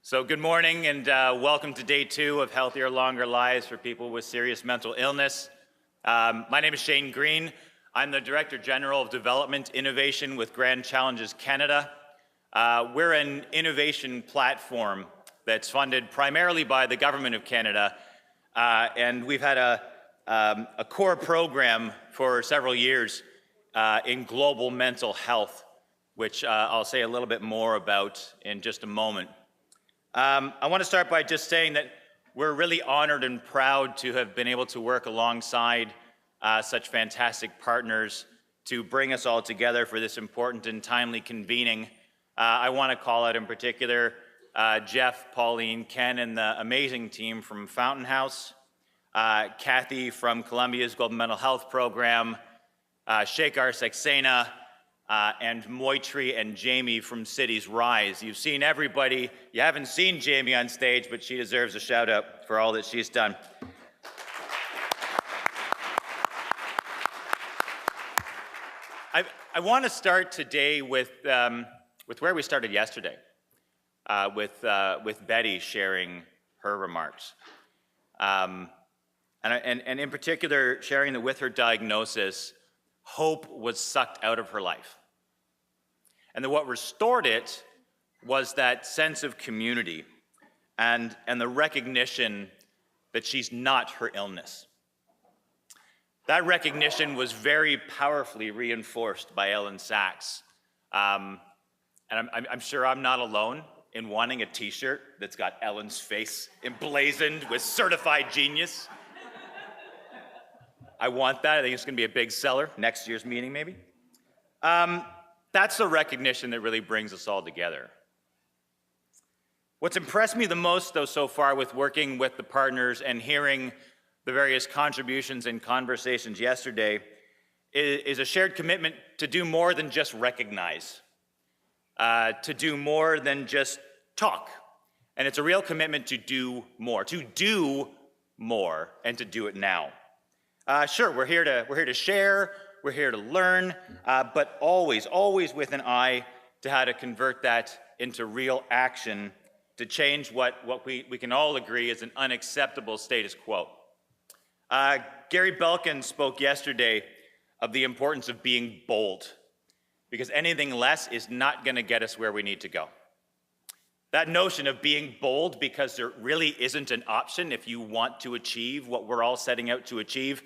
So good morning and welcome to day 2 of Healthier, Longer Lives for People with Serious Mental Illness. My name is Shane Green. I'm the Director General of Development Innovation with Grand Challenges Canada. We're an innovation platform that's funded primarily by the Government of Canada, and we've had a core program for several years in global mental health, which I'll say a little bit more about in just a moment. I want to start by just saying that we're really honored and proud to have been able to work alongside such fantastic partners to bring us all together for this important and timely convening. I want to call out in particular Jeff, Pauline, Ken, and the amazing team from Fountain House, Kathy from Columbia's Global Mental Health Program, Shekhar Saxena, and Moitreyee and Jamie from citiesRISE. You've seen everybody. You haven't seen Jamie on stage, but she deserves a shout out for all that she's done. I want to start today with where we started yesterday, with Betty sharing her remarks. And in particular, sharing that with her diagnosis, hope was sucked out of her life. And that what restored it was that sense of community and the recognition that she's not her illness. That recognition was very powerfully reinforced by Ellen Sachs. And I'm sure I'm not alone in wanting a t-shirt that's got Ellen's face emblazoned with certified genius. I want that. I think it's going to be a big seller. Next year's meeting, maybe. That's the recognition that really brings us all together. What's impressed me the most, though, so far with working with the partners and hearing the various contributions and conversations yesterday is a shared commitment to do more than just recognize, to do more than just talk. And it's a real commitment to do more, and to do it now. Sure, we're here to share, we're here to learn, but always with an eye to how to convert that into real action to change what we can all agree is an unacceptable status quo. Gary Belkin spoke yesterday of the importance of being bold, because anything less is not going to get us where we need to go. That notion of being bold because there really isn't an option if you want to achieve what we're all setting out to achieve,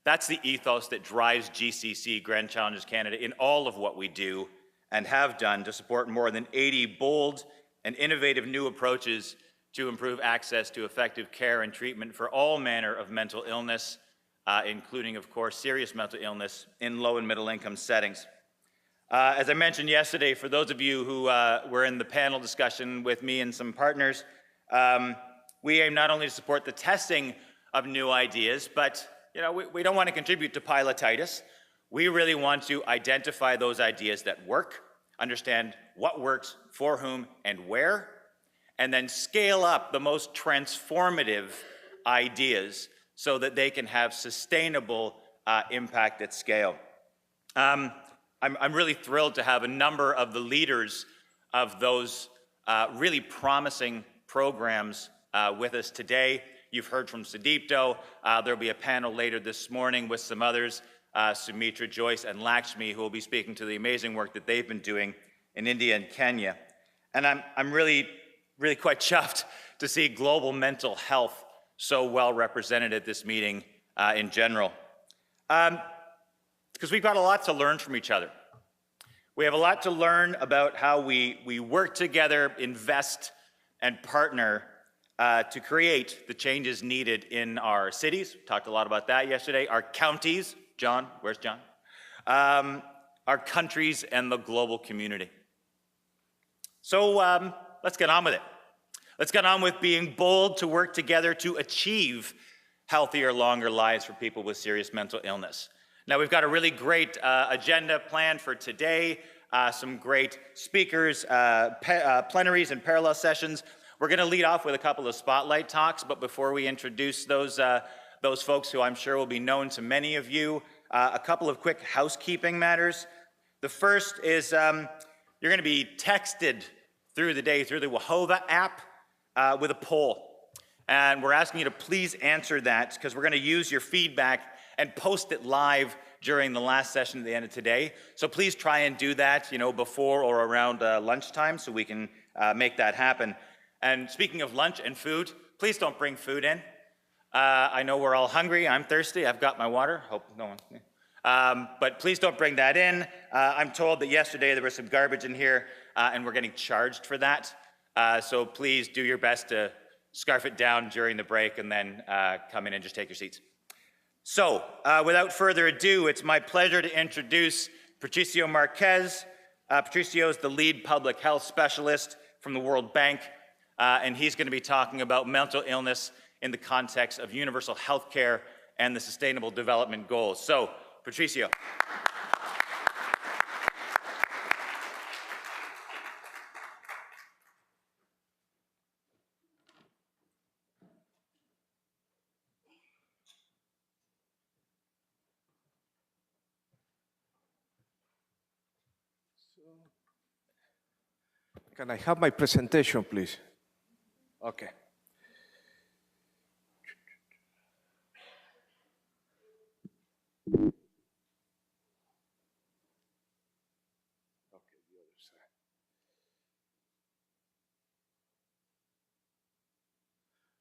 that's the ethos that drives GCC, Grand Challenges Canada, in all of what we do and have done to support more than 80 bold and innovative new approaches to improve access to effective care and treatment for all manner of mental illness, including, of course, serious mental illness in low and middle income settings. As I mentioned yesterday, for those of you who were in the panel discussion with me and some partners, we aim not only to support the testing of new ideas, but we don't want to contribute to pilotitis. We really want to identify those ideas that work, understand what works for whom and where, and then scale up the most transformative ideas so that they can have sustainable impact at scale. I'm really thrilled to have a number of the leaders of those really promising programs with us today. You've heard from Sudipto. There'll be a panel later this morning with some others, Sumitra, Joyce, and Lakshmi, who will be speaking to the amazing work that they've been doing in India and Kenya. And I'm really quite chuffed to see global mental health so well represented at this meeting in general. Because we've got a lot to learn from each other. We have a lot to learn about how we work together, invest, and partner to create the changes needed in our cities. We talked a lot about that yesterday. Our counties, John, where's John? Our countries and the global community. So let's get on with it. Let's get on with being bold to work together to achieve healthier, longer lives for people with serious mental illness. Now, we've got a really great agenda planned for today, some great speakers, plenaries and parallel sessions. We're going to lead off with a couple of spotlight talks, but before we introduce those folks who I'm sure will be known to many of you, a couple of quick housekeeping matters. The first is you're going to be texted through the day through the Wahova app with a poll. And we're asking you to please answer that because we're going to use your feedback and post it live during the last session at the end of today. So please try and do that, before or around lunchtime so we can make that happen. And speaking of lunch and food, please don't bring food in. I know we're all hungry. I'm thirsty. I've got my water. Hope no one. But please don't bring that in. I'm told that yesterday there was some garbage in here and we're getting charged for that. So please do your best to scarf it down during the break and then come in and just take your seats. So without further ado, it's my pleasure to introduce Patricio Marquez. Patricio is the lead public health specialist from the World Bank, and he's going to be talking about mental illness in the context of universal health care and the Sustainable Development Goals. So, Patricio. Can I have my presentation, please? Okay.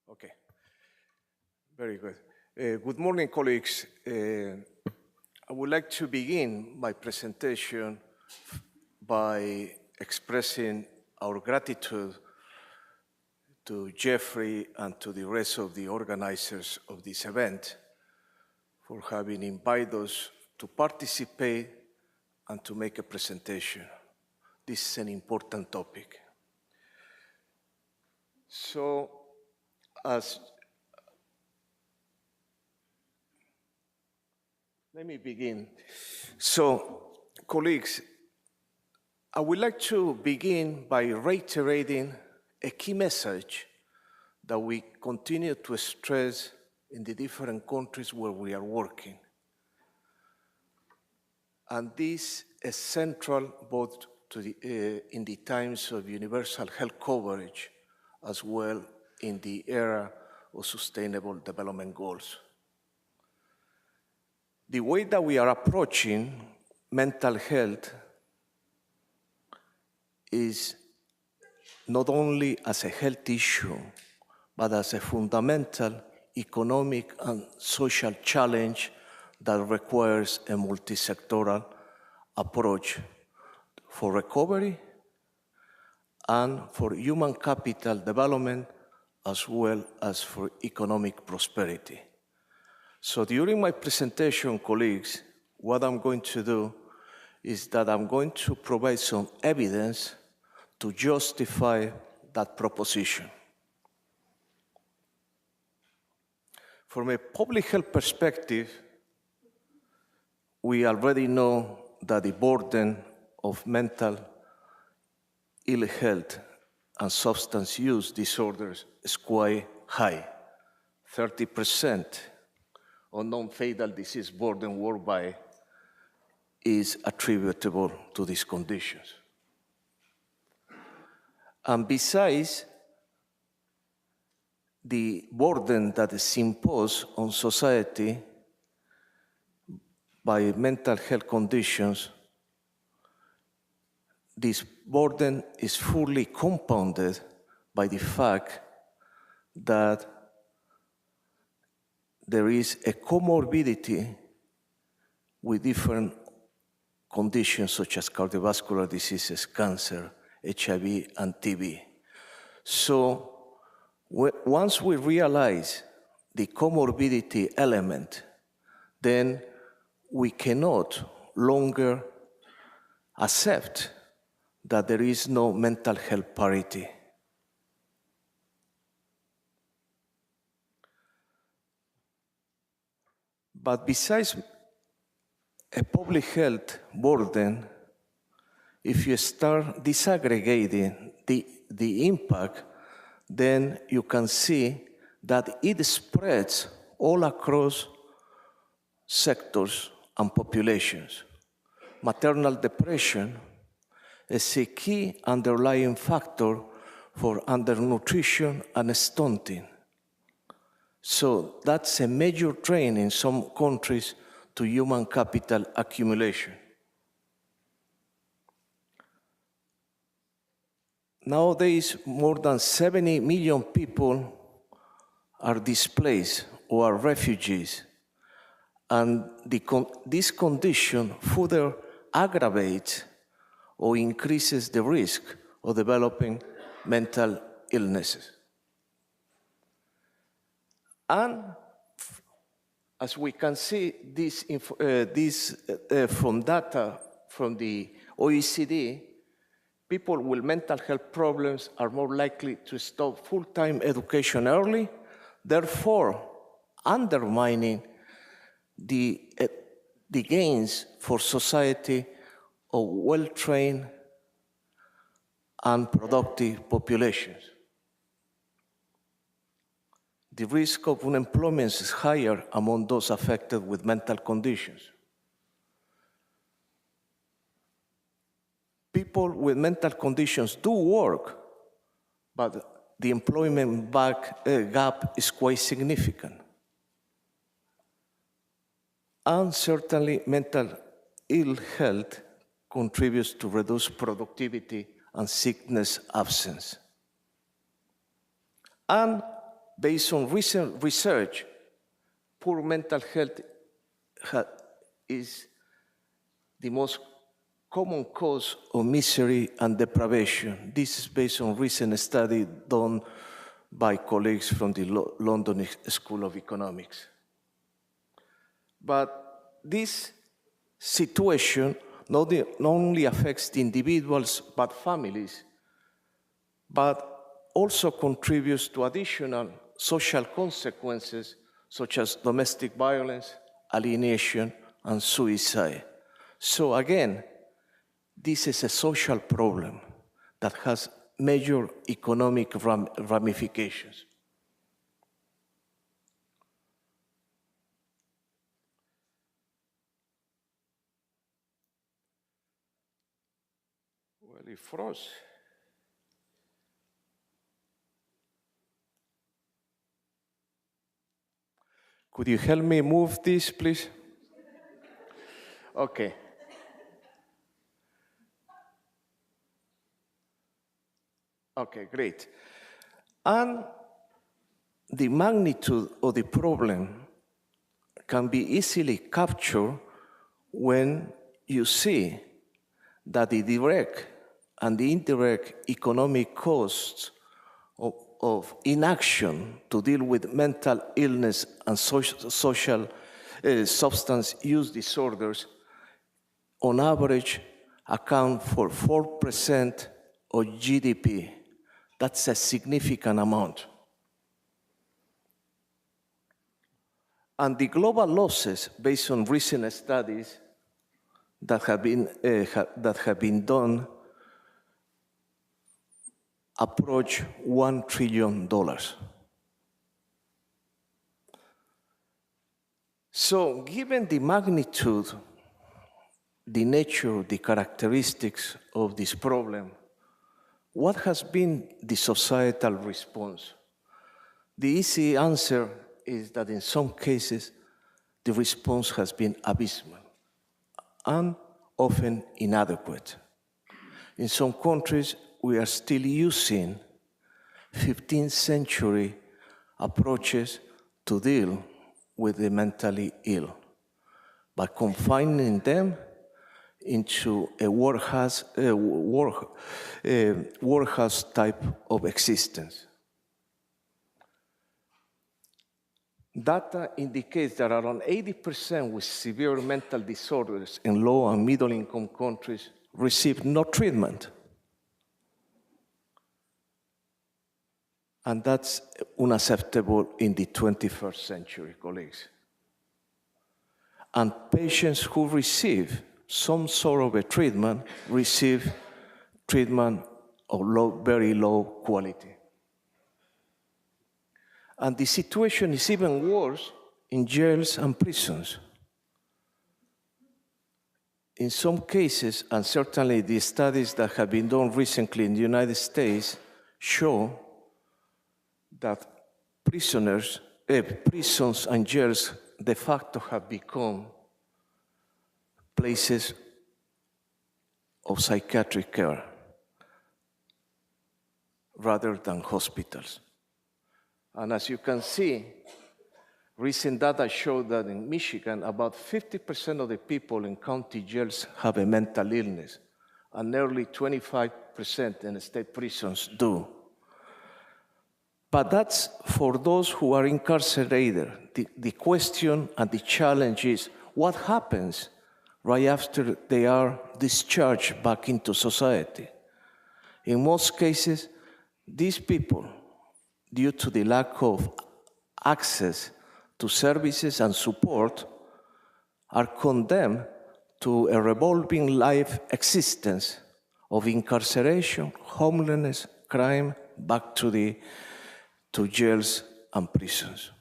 Okay. Very good. Good morning, colleagues. I would like to begin my presentation by expressing our gratitude to Jeffrey and to the rest of the organizers of this event for having invited us to participate and to make a presentation. This is an important topic. So, let me begin. So, colleagues, I would like to begin by reiterating a key message that we continue to stress in the different countries where we are working. And this is central both to in the times of universal health coverage as well in the era of Sustainable Development Goals. The way that we are approaching mental health is not only as a health issue, but as a fundamental economic and social challenge that requires a multi-sectoral approach for recovery and for human capital development, as well as for economic prosperity. So during my presentation, colleagues, what I'm going to do is that I'm going to provide some evidence to justify that proposition. From a public health perspective, we already know that the burden of mental ill health and substance use disorders is quite high. 30% of non-fatal disease burden worldwide is attributable to these conditions. And besides the burden that is imposed on society by mental health conditions, this burden is fully compounded by the fact that there is a comorbidity with different conditions such as cardiovascular diseases, cancer, HIV, and TB. So once we realize the comorbidity element, then we cannot longer accept that there is no mental health parity. But besides a public health burden, if you start disaggregating the impact, then you can see that it spreads all across sectors and populations. Maternal depression is a key underlying factor for undernutrition and stunting. So that's a major drain in some countries to human capital accumulation. Nowadays, more than 70 million people are displaced or are refugees, and this condition further aggravates or increases the risk of developing mental illnesses. And as we can see this from data from the OECD, people with mental health problems are more likely to stop full-time education early, therefore undermining the gains for society of well-trained and productive populations. The risk of unemployment is higher among those affected with mental conditions. People with mental conditions do work, but the employment gap is quite significant. And certainly mental ill health contributes to reduced productivity and sickness absence. And based on recent research, poor mental health is the most common cause of misery and deprivation. This is based on recent study done by colleagues from the London School of Economics. But this situation not only affects the individuals but families, but also contributes to additional social consequences such as domestic violence, alienation, and suicide. So again, this is a social problem that has major economic ramifications. Well, it froze. Could you help me move this, please? Okay. Okay, great. And the magnitude of the problem can be easily captured when you see that the direct and the indirect economic costs of inaction to deal with mental illness and social substance use disorders on average account for 4% of GDP. That's a significant amount. And the global losses, based on recent studies that have been done, approach $1 trillion. So, given the magnitude, the nature, the characteristics of this problem, what has been the societal response? The easy answer is that in some cases, the response has been abysmal and often inadequate. In some countries, we are still using 15th century approaches to deal with the mentally ill by confining them into a workhouse type of existence. Data indicates that around 80% with severe mental disorders in low and middle income countries receive no treatment. And that's unacceptable in the 21st century, colleagues. And patients who receive some sort of a treatment receive treatment of very low quality. And the situation is even worse in jails and prisons. in some cases, and certainly the studies that have been done recently in the United States show that prisons and jails de facto have become places of psychiatric care rather than hospitals. And as you can see, recent data show that in Michigan, about 50% of the people in county jails have a mental illness, and nearly 25% in state prisons do. But that's for those who are incarcerated. The question and the challenge is, what happens right after they are discharged back into society? In most cases, these people, due to the lack of access to services and support, are condemned to a revolving life existence of incarceration, homelessness, crime, back to jails and prisons.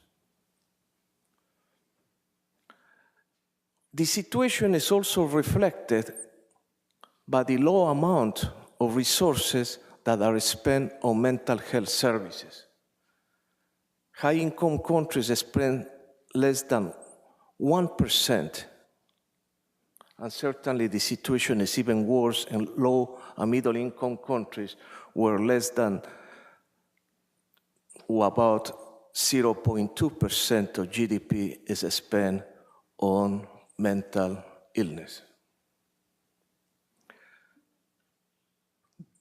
The situation is also reflected by the low amount of resources that are spent on mental health services. High-income countries spend less than 1%, and certainly the situation is even worse in low and middle-income countries, where less than or about 0.2% of GDP is spent on mental illness.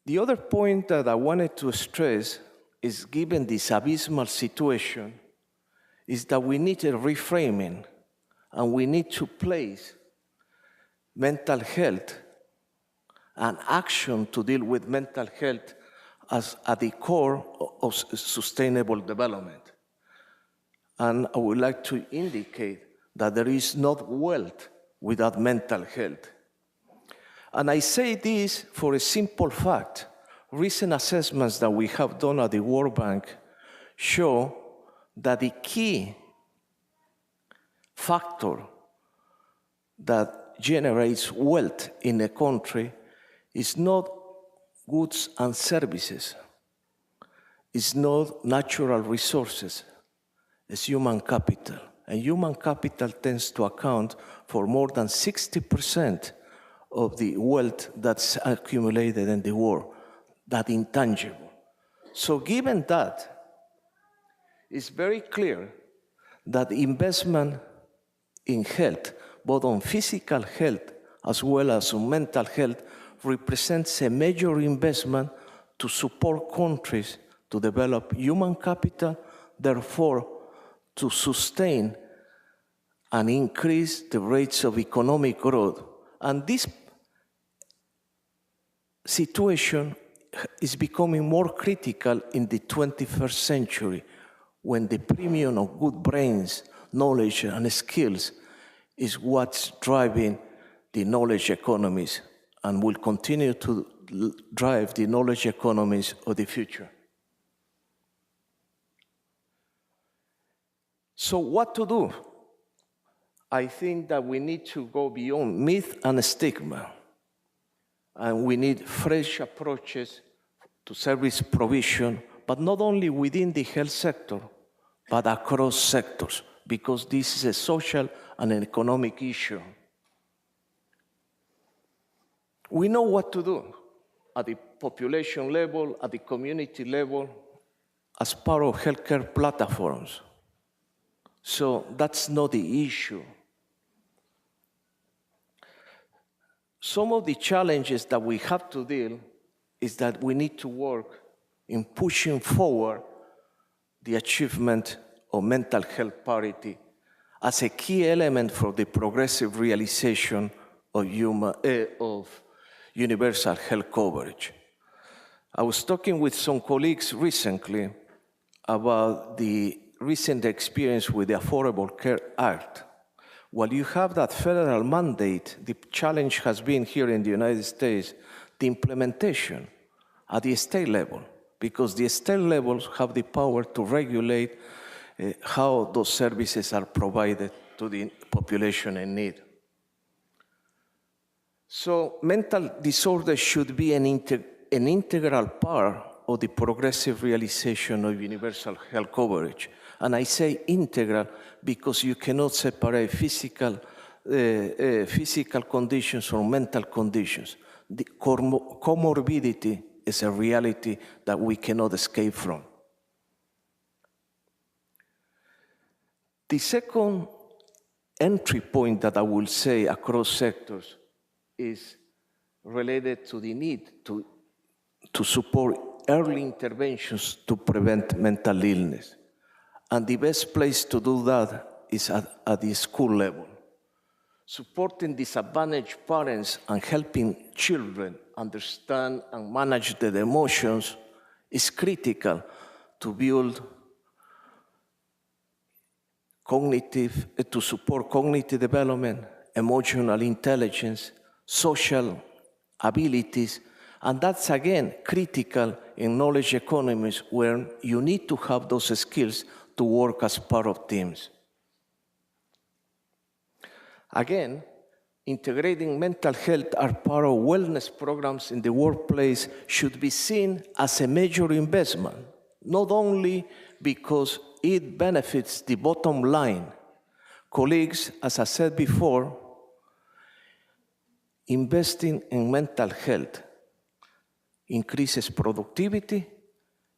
The other point that I wanted to stress is, given this abysmal situation, is that we need a reframing, and we need to place mental health and action to deal with mental health as at the core of sustainable development. And I would like to indicate that there is not wealth without mental health. And I say this for a simple fact. Recent assessments that we have done at the World Bank show that the key factor that generates wealth in a country is not goods and services, it's not natural resources, it's human capital. And human capital tends to account for more than 60% of the wealth that's accumulated in the world, that intangible. So given that, it's very clear that investment in health, both on physical health as well as on mental health, represents a major investment to support countries to develop human capital, therefore to sustain and increase the rates of economic growth. And this situation is becoming more critical in the 21st century, when the premium of good brains, knowledge, and skills is what's driving the knowledge economies and will continue to drive the knowledge economies of the future. So what to do? I think that we need to go beyond myth and stigma, and we need fresh approaches to service provision, but not only within the health sector, but across sectors, because this is a social and an economic issue. We know what to do at the population level, at the community level, as part of healthcare platforms. So that's not the issue. Some of the challenges that we have to deal is that we need to work in pushing forward the achievement of mental health parity as a key element for the progressive realization of universal health coverage. I was talking with some colleagues recently about the recent experience with the Affordable Care Act. While you have that federal mandate, the challenge has been here in the United States, the implementation at the state level, because the state levels have the power to regulate how those services are provided to the population in need. So mental disorders should be an integral part of the progressive realization of universal health coverage. And I say integral because you cannot separate physical conditions from mental conditions. The comorbidity is a reality that we cannot escape from. The second entry point that I will say across sectors is related to the need to support early interventions to prevent mental illness. And the best place to do that is at the school level. Supporting disadvantaged parents and helping children understand and manage their emotions is critical to build to support cognitive development, emotional intelligence, social abilities, and that's again critical in knowledge economies where you need to have those skills to work as part of teams. Again, integrating mental health as part of wellness programs in the workplace should be seen as a major investment, not only because it benefits the bottom line. Colleagues, as I said before, investing in mental health increases productivity,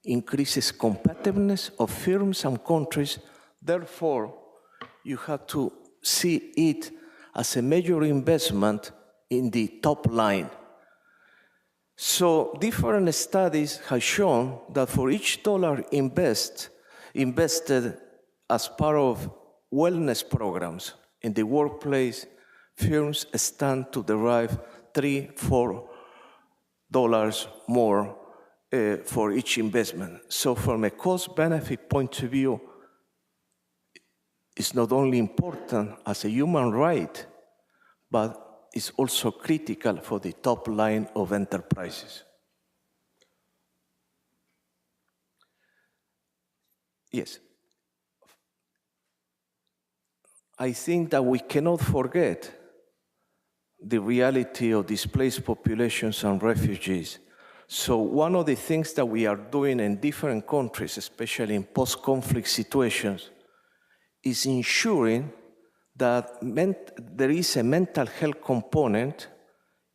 increases competitiveness of firms and countries. Therefore, you have to see it as a major investment in the top line. So different studies have shown that for each dollar invested as part of wellness programs in the workplace, firms stand to derive $3-4 more for each investment. So from a cost-benefit point of view, it's not only important as a human right, but it's also critical for the top line of enterprises. Yes. I think that we cannot forget the reality of displaced populations and refugees. So one of the things that we are doing in different countries, especially in post-conflict situations, is ensuring that there is a mental health component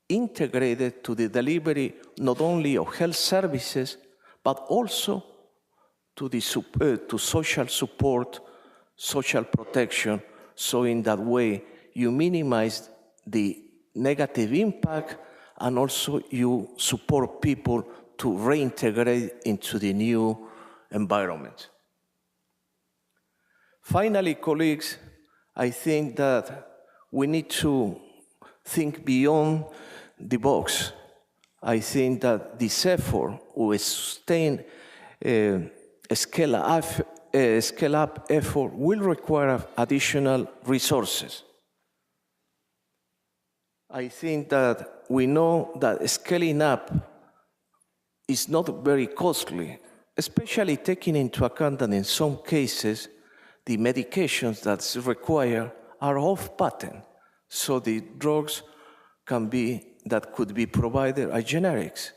integrated to the delivery not only of health services, but also to social support, social protection, so in that way you minimize the negative impact and also you support people to reintegrate into the new environment. Finally, colleagues, I think that we need to think beyond the box. I think that this effort will sustain a scale-up effort will require additional resources. I think that we know that scaling up is not very costly, especially taking into account that in some cases, the medications that's required are off-patent, so the drugs that could be provided are generics.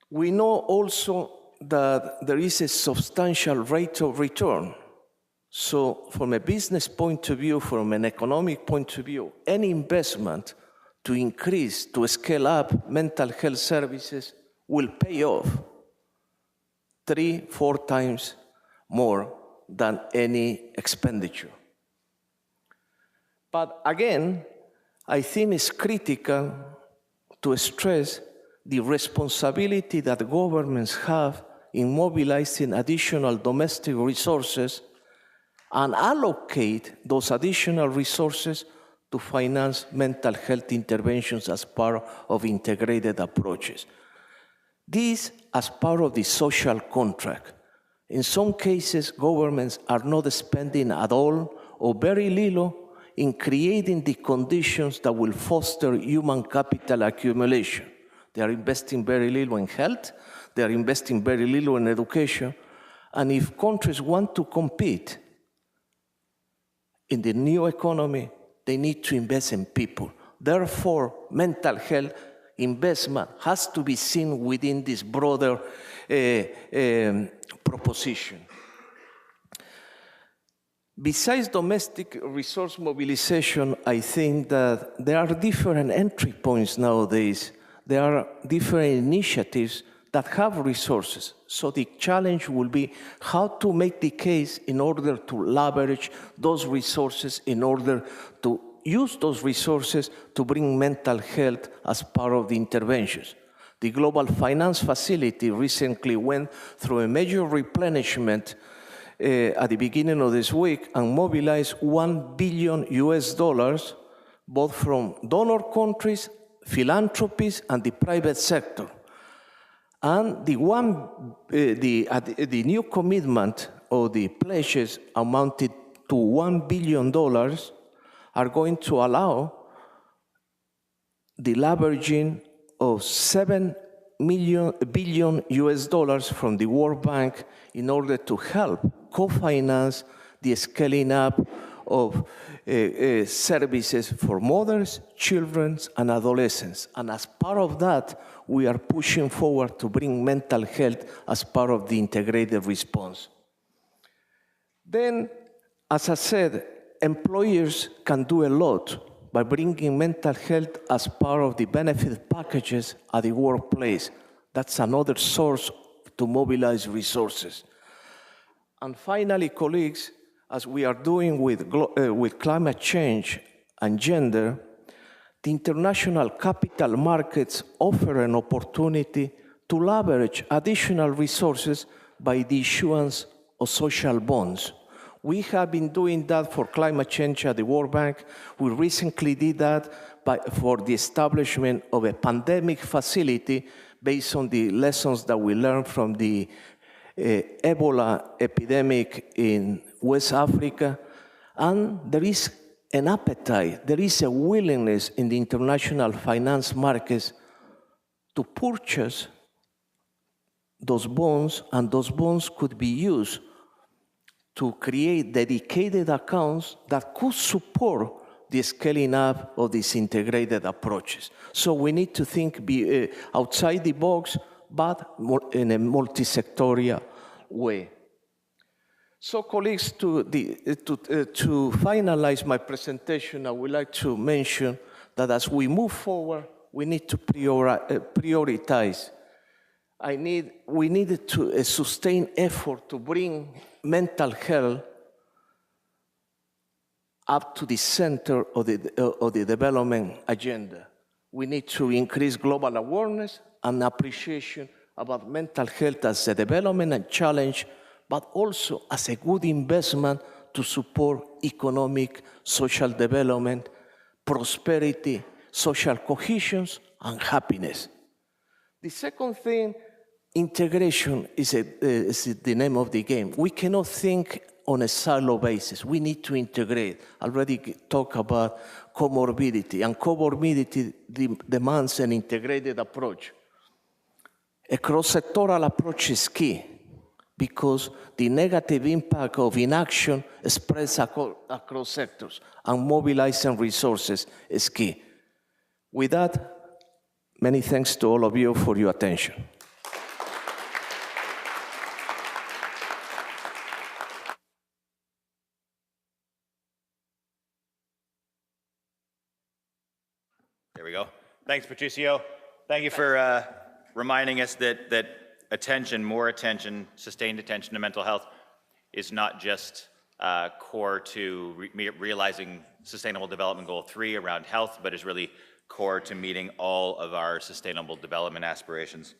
We know also that there is a substantial rate of return. So from a business point of view, from an economic point of view, any investment to increase, to scale up mental health services will pay off 3-4 times more than any expenditure. But again, I think it's critical to stress the responsibility that governments have in mobilizing additional domestic resources and allocate those additional resources to finance mental health interventions as part of integrated approaches. This as part of the social contract. In some cases, governments are not spending at all or very little in creating the conditions that will foster human capital accumulation. They are investing very little in health, they are investing very little in education, and if countries want to compete in the new economy, they need to invest in people. Therefore, mental health investment has to be seen within this broader proposition. Besides domestic resource mobilization, I think that there are different entry points nowadays. There are different initiatives that have resources. So the challenge will be how to make the case in order to leverage those resources, in order to use those resources to bring mental health as part of the interventions. The Global Finance Facility recently went through a major replenishment at the beginning of this week and mobilized $1 billion both from donor countries, philanthropies, and the private sector. And the new commitment or the pledges amounted to $1 billion are going to allow the leveraging of $7 billion from the World Bank in order to help co-finance the scaling up of services for mothers, children, and adolescents. And as part of that, we are pushing forward to bring mental health as part of the integrated response. Then, as I said, employers can do a lot by bringing mental health as part of the benefit packages at the workplace. That's another source to mobilize resources. And finally, colleagues, as we are doing with climate change and gender, the international capital markets offer an opportunity to leverage additional resources by the issuance of social bonds. We have been doing that for climate change at the World Bank. We recently did that for the establishment of a pandemic facility based on the lessons that we learned from the Ebola epidemic in West Africa. And there is an appetite, there is a willingness in the international finance markets to purchase those bonds, and those bonds could be used to create dedicated accounts that could support the scaling up of these integrated approaches. So we need to think outside the box, but in a multi-sectorial way. So colleagues, to finalize my presentation, I would like to mention that as we move forward, we need to prioritize. We need a sustained effort to bring mental health up to the center of the development agenda. We need to increase global awareness and appreciation about mental health as a development and challenge, but also as a good investment to support economic, social development, prosperity, social cohesion, and happiness. The second thing, integration is the name of the game. We cannot think on a silo basis. We need to integrate. I already talked about comorbidity, and comorbidity demands an integrated approach. A cross-sectoral approach is key because the negative impact of inaction spreads across sectors, and mobilizing resources is key. With that, many thanks to all of you for your attention. There we go. Thanks, Patricio. Thank you for reminding us that attention, more attention, sustained attention to mental health is not just core to realizing Sustainable Development Goal 3 around health, but is really core to meeting all of our sustainable development aspirations.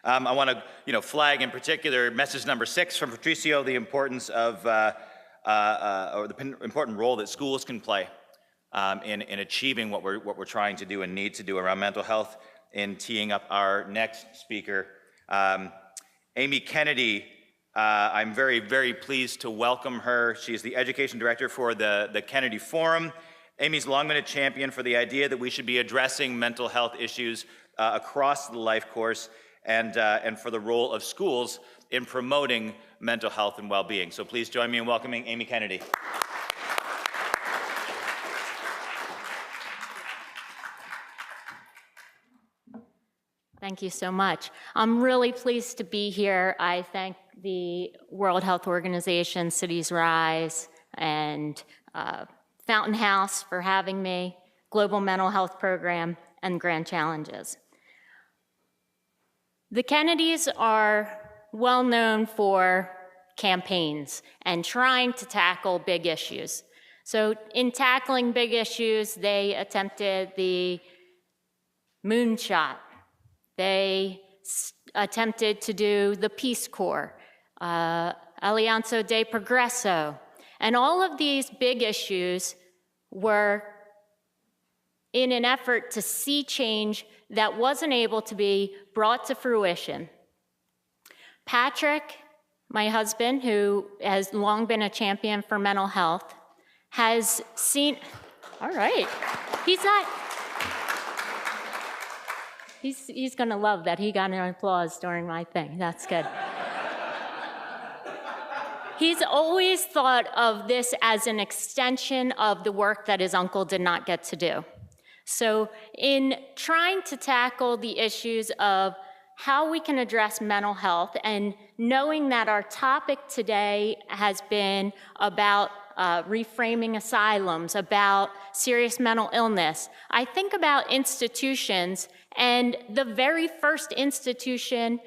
I want to flag in particular message number 6 from Patricio, the importance of, or the important role that schools can play in achieving what we're trying to do and need to do around mental health. In teeing up our next speaker, Amy Kennedy, I'm very, very pleased to welcome her. She is the Education Director for the Kennedy Forum. Amy's long been a champion for the idea that we should be addressing mental health issues across the life course, and for the role of schools in promoting mental health and well-being. So please join me in welcoming Amy Kennedy. Thank you so much. I'm really pleased to be here. I thank the World Health Organization, citiesRISE, and Fountain House for having me, Global Mental Health Program, and Grand Challenges. The Kennedys are well known for campaigns and trying to tackle big issues. So in tackling big issues, they attempted the moonshot. They attempted to do the Peace Corps, Alianza de Progreso, and all of these big issues were in an effort to see change that wasn't able to be brought to fruition. Patrick, my husband, who has long been a champion for mental health, has seen, all right, he's gonna love that he got an applause during my thing, that's good. He's always thought of this as an extension of the work that his uncle did not get to do. So in trying to tackle the issues of how we can address mental health and knowing that our topic today has been about reframing asylums, about serious mental illness, I think about institutions, and the very first institution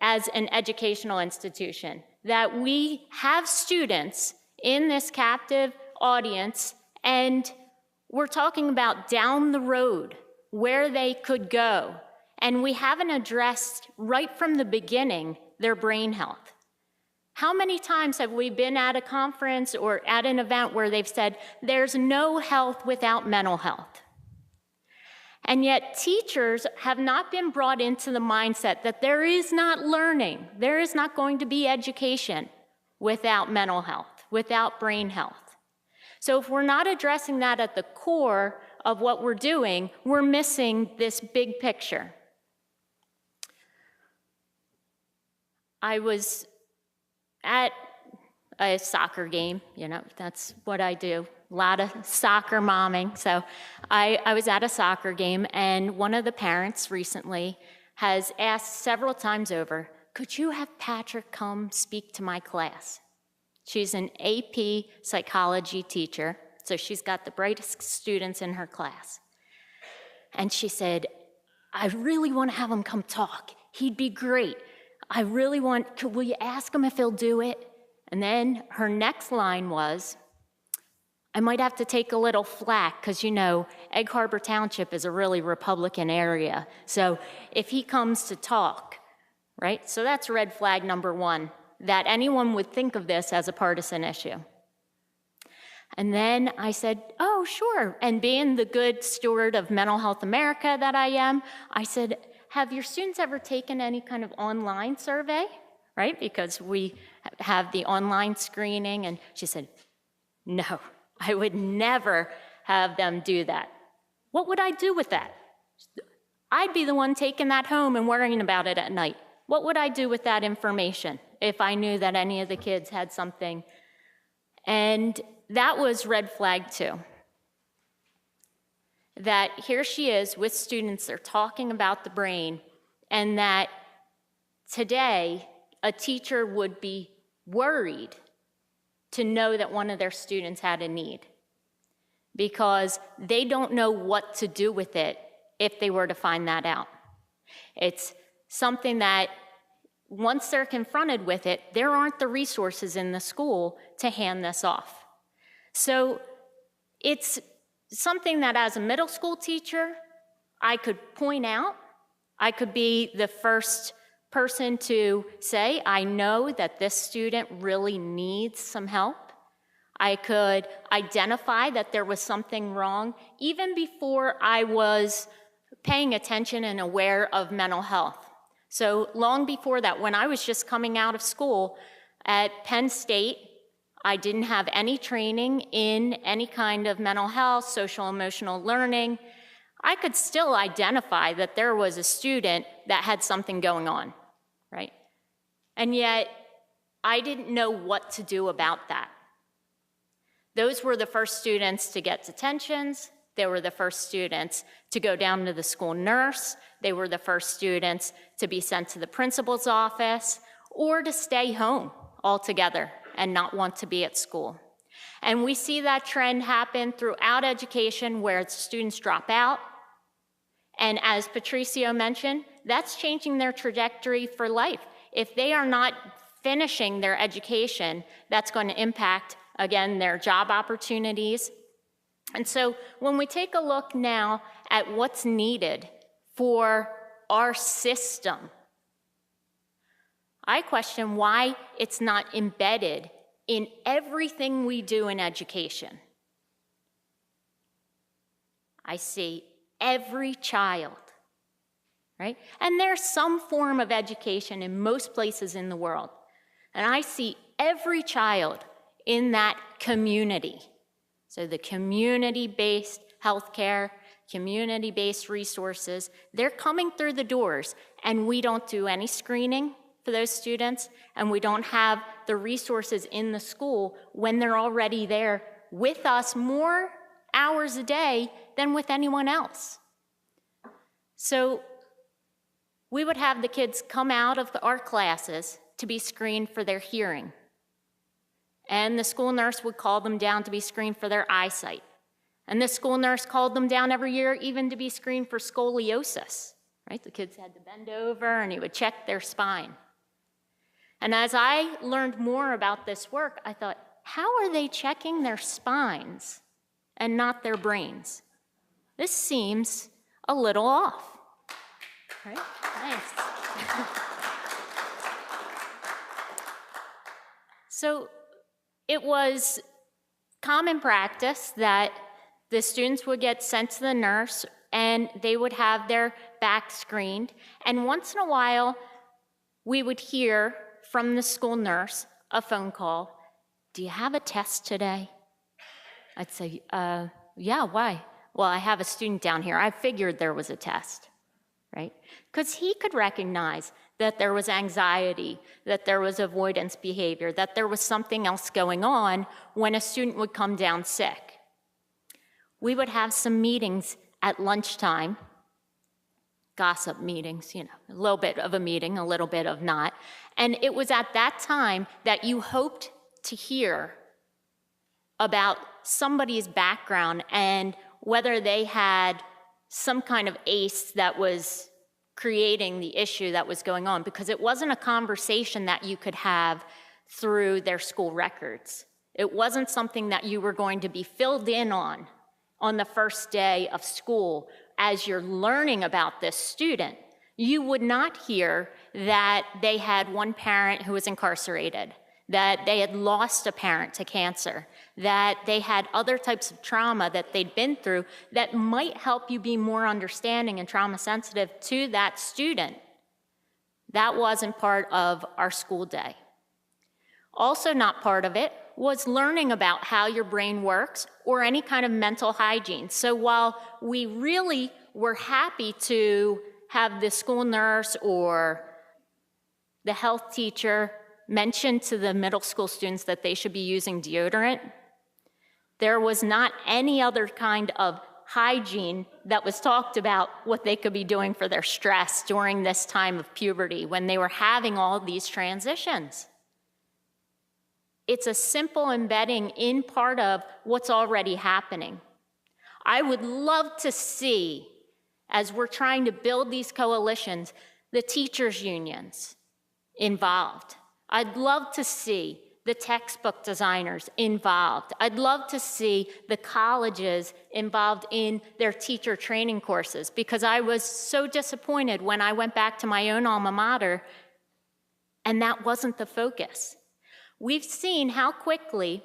as an educational institution, that we have students in this captive audience, and we're talking about down the road, where they could go, and we haven't addressed right from the beginning their brain health. How many times have we been at a conference or at an event where they've said, there's no health without mental health? And yet teachers have not been brought into the mindset that there is not learning, there is not going to be education without mental health, without brain health. So if we're not addressing that at the core of what we're doing, we're missing this big picture. I was at a soccer game, you know, that's what I do, a lot of soccer momming. So I was at a soccer game, and one of the parents recently has asked several times over, could you have Patrick come speak to my class? She's an AP psychology teacher, so she's got the brightest students in her class. And she said, I really want to have him come talk. He'd be great. I really want, will you ask him if he'll do it? And then her next line was, I might have to take a little flack because, you know, Egg Harbor Township is a really Republican area. So if he comes to talk, right? So that's red flag number one, that anyone would think of this as a partisan issue. And then I said, oh, sure. And being the good steward of Mental Health America that I am, I said, have your students ever taken any kind of online survey, right? Because we have the online screening. And she said, no, I would never have them do that. What would I do with that? I'd be the one taking that home and worrying about it at night. What would I do with that information if I knew that any of the kids had something? And that was red flag too. That here she is with students, they're talking about the brain, and that today a teacher would be worried to know that one of their students had a need because they don't know what to do with it if they were to find that out. It's something that once they're confronted with it, there aren't the resources in the school to hand this off. So it's something that as a middle school teacher, I could point out. I could be the first person to say, I know that this student really needs some help. I could identify that there was something wrong even before I was paying attention and aware of mental health. So long before that, when I was just coming out of school at Penn State, I didn't have any training in any kind of mental health, social emotional learning. I could still identify that there was a student that had something going on, right? And yet, I didn't know what to do about that. Those were the first students to get detentions. They were the first students to go down to the school nurse. They were the first students to be sent to the principal's office or to stay home altogether and not want to be at school. And we see that trend happen throughout education where students drop out. And as Patricio mentioned, that's changing their trajectory for life. If they are not finishing their education, that's going to impact, again, their job opportunities. And so when we take a look now at what's needed for our system, I question why it's not embedded in everything we do in education. I see every child, right? And there's some form of education in most places in the world. And I see every child in that community. So the community-based healthcare, community-based resources, they're coming through the doors, and we don't do any screening for those students, and we don't have the resources in the school when they're already there with us more hours a day than with anyone else. So we would have the kids come out of our classes to be screened for their hearing. And the school nurse would call them down to be screened for their eyesight. And the school nurse called them down every year even to be screened for scoliosis, right? The kids had to bend over and he would check their spine. And as I learned more about this work, I thought, how are they checking their spines and not their brains? This seems a little off, right? Nice. So it was common practice that the students would get sent to the nurse and they would have their back screened. And once in a while, we would hear from the school nurse a phone call, "Do you have a test today?" I'd say, yeah, why? Well, I have a student down here. I figured there was a test, right? Because he could recognize that there was anxiety, that there was avoidance behavior, that there was something else going on when a student would come down sick. We would have some meetings at lunchtime, gossip meetings, a little bit of a meeting, a little bit of not. And it was at that time that you hoped to hear about somebody's background and whether they had some kind of ACE that was creating the issue that was going on, because it wasn't a conversation that you could have through their school records. It wasn't something that you were going to be filled in on the first day of school as you're learning about this student. You would not hear that they had one parent who was incarcerated, that they had lost a parent to cancer, that they had other types of trauma that they'd been through that might help you be more understanding and trauma sensitive to that student. That wasn't part of our school day. Also not part of it was learning about how your brain works or any kind of mental hygiene. So while we really were happy to have the school nurse or the health teacher mention to the middle school students that they should be using deodorant, there was not any other kind of hygiene that was talked about what they could be doing for their stress during this time of puberty when they were having all these transitions. It's a simple embedding in part of what's already happening. I would love to see, as we're trying to build these coalitions, the teachers' unions involved. I'd love to see the textbook designers involved. I'd love to see the colleges involved in their teacher training courses, because I was so disappointed when I went back to my own alma mater and that wasn't the focus. We've seen how quickly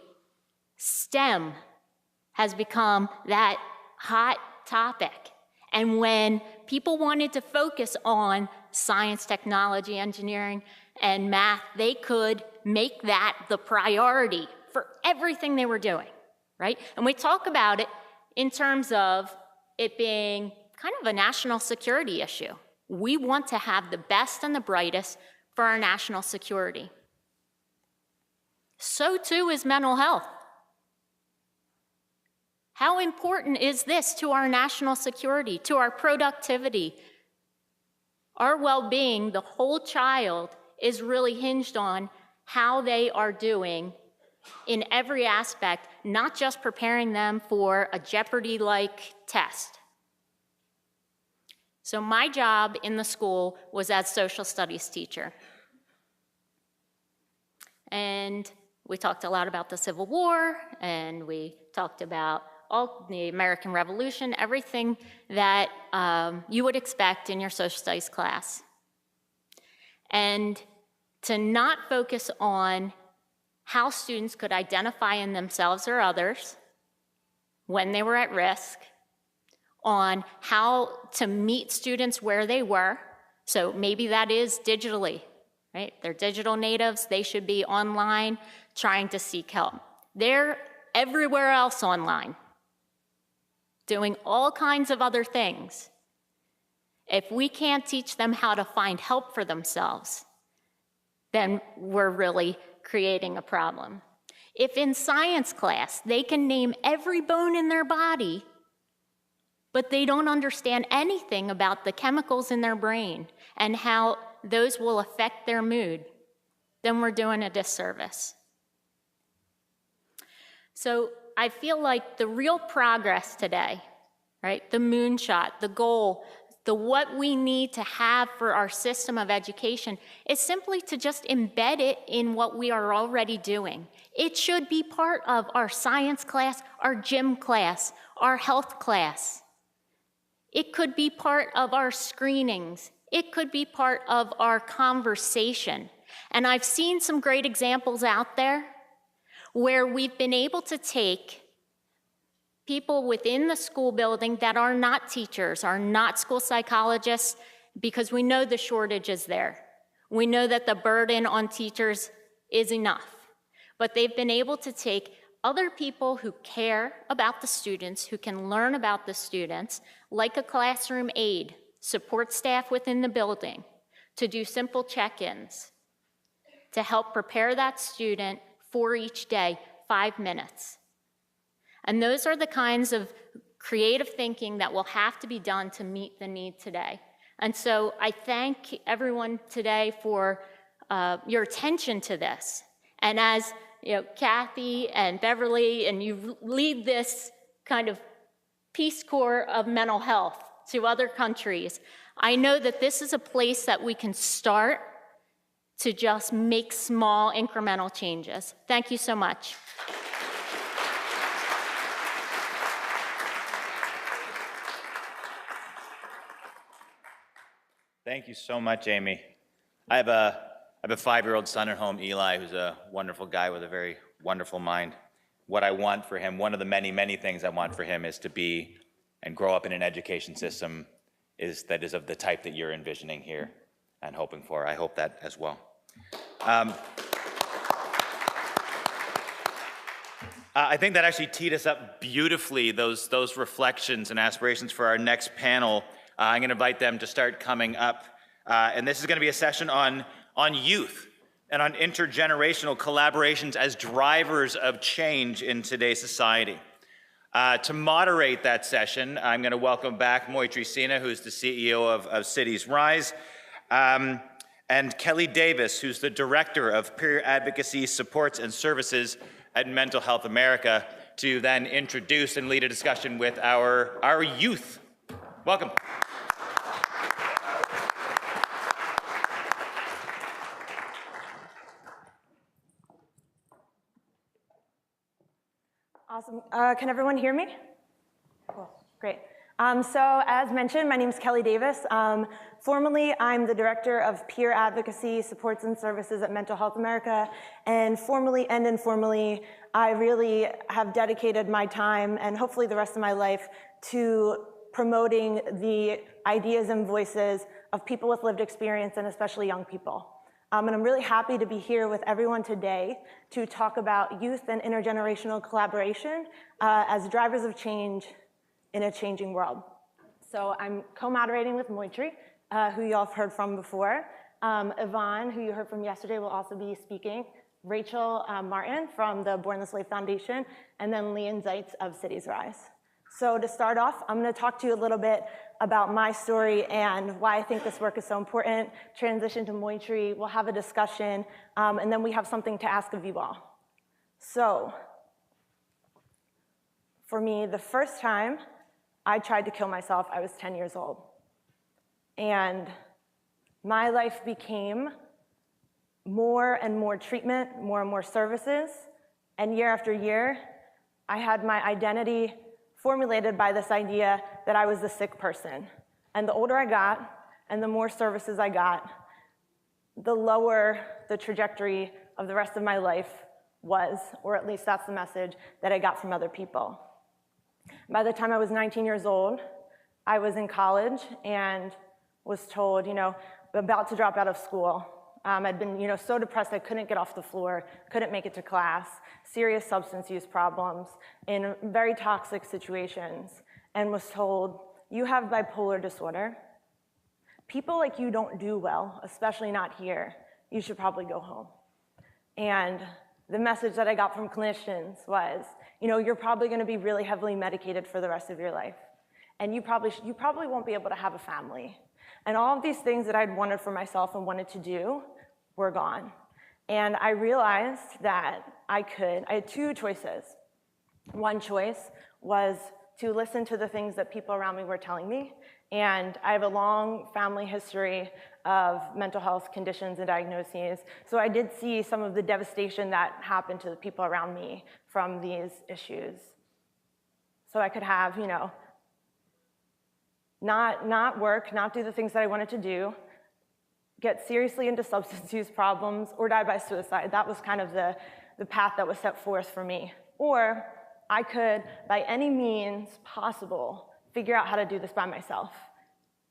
STEM has become that hot topic. And when people wanted to focus on science, technology, engineering, and math, they could make that the priority for everything they were doing, right? And we talk about it in terms of it being kind of a national security issue. We want to have the best and the brightest for our national security. So too is mental health. How important is this to our national security, to our productivity? Our well-being, the whole child, is really hinged on how they are doing in every aspect, not just preparing them for a Jeopardy-like test. So my job in the school was as social studies teacher. And we talked a lot about the Civil War, and we talked about all the American Revolution, everything that you would expect in your social studies class. And to not focus on how students could identify in themselves or others when they were at risk, on how to meet students where they were. So maybe that is digitally, right? They're digital natives, they should be online trying to seek help. They're everywhere else online, doing all kinds of other things. If we can't teach them how to find help for themselves, then we're really creating a problem. If in science class they can name every bone in their body, but they don't understand anything about the chemicals in their brain and how those will affect their mood, then we're doing a disservice. So I feel like the real progress today, right, the moonshot, the goal, what we need to have for our system of education is simply to just embed it in what we are already doing. It should be part of our science class, our gym class, our health class. It could be part of our screenings. It could be part of our conversation. And I've seen some great examples out there where we've been able to take people within the school building that are not teachers, are not school psychologists, because we know the shortage is there. We know that the burden on teachers is enough. But they've been able to take other people who care about the students, who can learn about the students, like a classroom aide, support staff within the building, to do simple check-ins, to help prepare that student for each day, 5 minutes. And those are the kinds of creative thinking that will have to be done to meet the need today. And so I thank everyone today for your attention to this. And as Kathy and Beverly, and you lead this kind of Peace Corps of mental health to other countries, I know that this is a place that we can start to just make small incremental changes. Thank you so much. Thank you so much, Amy. I have a 5-year-old son at home, Eli, who's a wonderful guy with a very wonderful mind. What I want for him, one of the many, many things I want for him is to be and grow up in an education system that is of the type that you're envisioning here and hoping for. I hope that as well. I think that actually teed us up beautifully, those reflections and aspirations for our next panel. I'm going to invite them to start coming up. And this is going to be a session on youth and on intergenerational collaborations as drivers of change in today's society. To moderate that session, I'm going to welcome back Moitreyee Sinha, who's the CEO of citiesRISE, and Kelly Davis, who's the Director of Peer Advocacy Supports and Services at Mental Health America, to then introduce and lead a discussion with our youth. Welcome. Awesome. Can everyone hear me? Cool. Great. So as mentioned, my name is Kelly Davis. Formally, I'm the Director of Peer Advocacy Supports and Services at Mental Health America. And formally and informally, I really have dedicated my time and hopefully the rest of my life to promoting the ideas and voices of people with lived experience and especially young people. And I'm really happy to be here with everyone today to talk about youth and intergenerational collaboration as drivers of change in a changing world. So I'm co-moderating with Moitreyee, who you all have heard from before. Yvonne, who you heard from yesterday, will also be speaking. Rachel Martin from the Born the Slave Foundation, and then Lian Zeitz of citiesRISE. So to start off, I'm going to talk to you a little bit about my story and why I think this work is so important, transition to Moitreyee, we'll have a discussion, and then we have something to ask of you all. So, for me, the first time I tried to kill myself, I was 10 years old. And my life became more and more treatment, more and more services, and year after year, I had my identity formulated by this idea that I was the sick person. And the older I got, and the more services I got, the lower the trajectory of the rest of my life was, or at least that's the message that I got from other people. By the time I was 19 years old, I was in college and was told, about to drop out of school. I'd been, so depressed I couldn't get off the floor, couldn't make it to class, serious substance use problems, in very toxic situations, and was told, you have bipolar disorder. People like you don't do well, especially not here. You should probably go home. And the message that I got from clinicians was, you're probably gonna be really heavily medicated for the rest of your life. And you probably won't be able to have a family. And all of these things that I'd wanted for myself and wanted to do were gone. And I realized that I had two choices. One choice was to listen to the things that people around me were telling me. And I have a long family history of mental health conditions and diagnoses. So I did see some of the devastation that happened to the people around me from these issues. So I could have, not work, not do the things that I wanted to do, get seriously into substance use problems, or die by suicide. That was kind of the path that was set forth for me. Or I could, by any means possible, figure out how to do this by myself,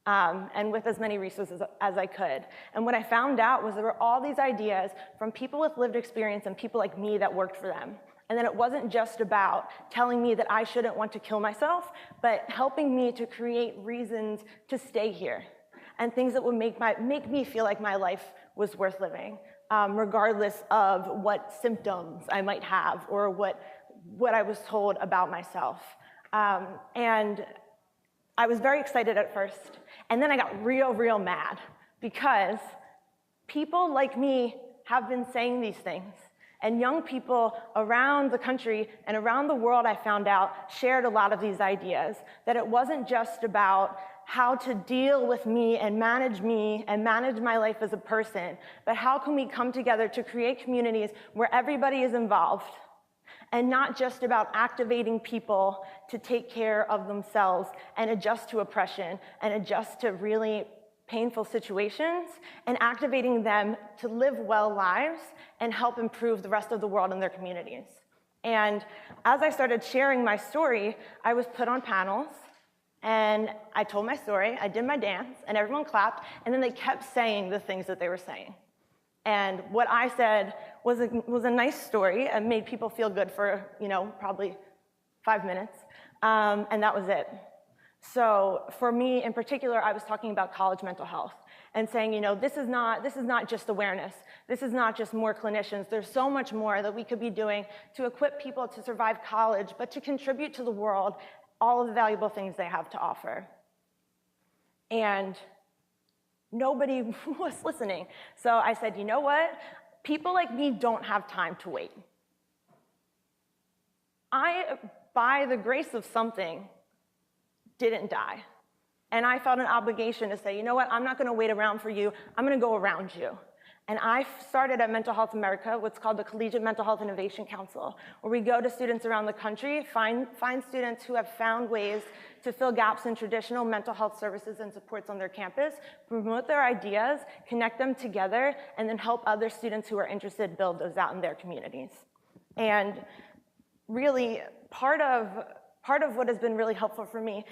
and with as many resources as I could. And what I found out was there were all these ideas from people with lived experience and people like me that worked for them. And then it wasn't just about telling me that I shouldn't want to kill myself, but helping me to create reasons to stay here and things that would make me feel like my life was worth living, regardless of what symptoms I might have or what I was told about myself. And I was very excited at first, and then I got real mad because people like me have been saying these things. And young people around the country and around the world, I found out, shared a lot of these ideas, that it wasn't just about how to deal with me and manage my life as a person, but how can we come together to create communities where everybody is involved, and not just about activating people to take care of themselves and adjust to oppression and adjust to really painful situations, and activating them to live well lives and help improve the rest of the world and their communities. And as I started sharing my story, I was put on panels, and I told my story, I did my dance, and everyone clapped, and then they kept saying the things that they were saying. And what I said was a nice story and made people feel good for, probably 5 minutes, and that was it. So for me in particular, I was talking about college mental health and saying, this is not just awareness. This is not just more clinicians. There's so much more that we could be doing to equip people to survive college, but to contribute to the world all of the valuable things they have to offer. And nobody was listening. So I said, you know what? People like me don't have time to wait. I, by the grace of something, didn't die. And I felt an obligation to say, you know what, I'm not gonna wait around for you, I'm gonna go around you. And I started at Mental Health America, what's called the Collegiate Mental Health Innovation Council, where we go to students around the country, find students who have found ways to fill gaps in traditional mental health services and supports on their campus, promote their ideas, connect them together, and then help other students who are interested build those out in their communities. And really, part of what has been really helpful for me is